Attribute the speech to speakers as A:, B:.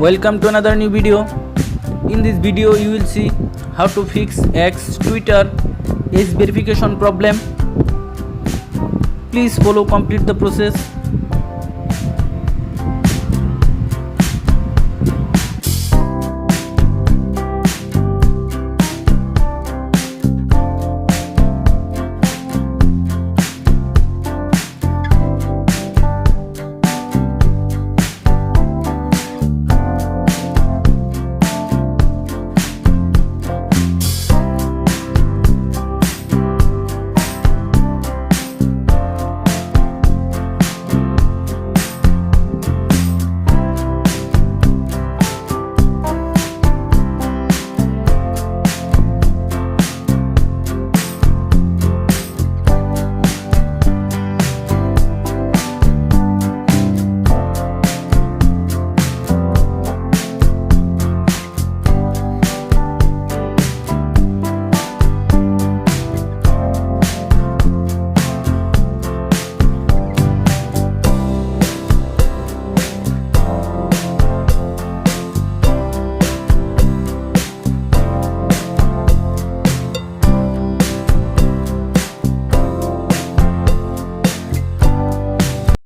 A: Welcome to another new video. In this video you will see how to fix X Twitter age verification problem. Please follow complete the process.